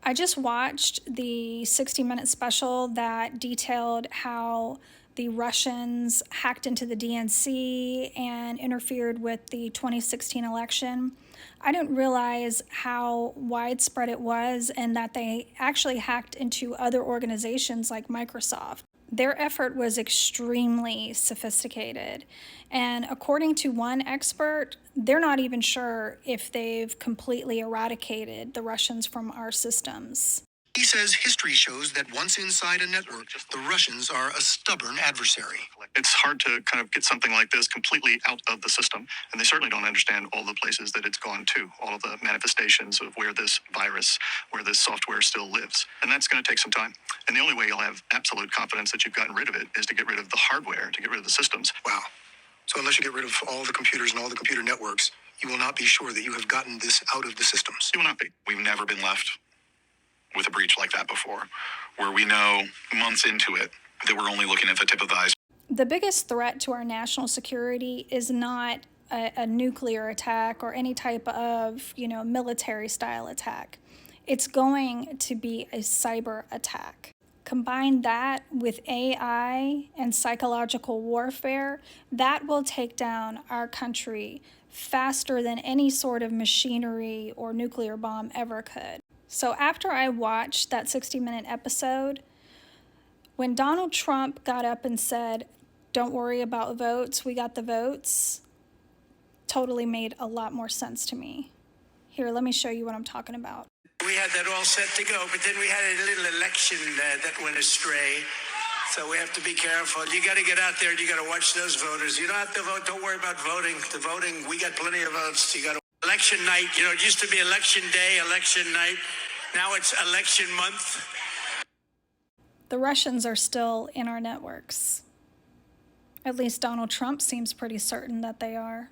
I just watched the 60-minute special that detailed how the Russians hacked into the DNC and interfered with the 2016 election. I didn't realize how widespread it was and that they actually hacked into other organizations like Microsoft. Their effort was extremely sophisticated. And according to one expert, they're not even sure if they've completely eradicated the Russians from our systems. He says history shows that once inside a network, the Russians are a stubborn adversary. It's hard to kind of get something like this completely out of the system, and they certainly don't understand all the places that it's gone to, all of the manifestations of where this virus, where this software still lives. And that's going to take some time. And the only way you'll have absolute confidence that you've gotten rid of it is to get rid of the hardware, to get rid of the systems. Wow. So unless you get rid of all the computers and all the computer networks, you will not be sure that you have gotten this out of the systems. You will not be. We've never been left with a breach like that before, where we know months into it that we're only looking at the tip of the iceberg. The biggest threat to our national security is not a nuclear attack or any type of, military style attack. It's going to be a cyber attack. Combine that with AI and psychological warfare, that will take down our country faster than any sort of machinery or nuclear bomb ever could. So after I watched that 60-minute episode, when Donald Trump got up and said, "Don't worry about votes, we got the votes," totally made a lot more sense to me. Here, let me show you what I'm talking about. We had that all set to go, but then we had a little election that went astray. So we have to be careful. You got to get out there and you got to watch those voters. You don't have to vote. Don't worry about voting. The voting, we got plenty of votes. You got to. Election night, it used to be election day, election night. Now it's election month. The Russians are still in our networks. At least Donald Trump seems pretty certain that they are.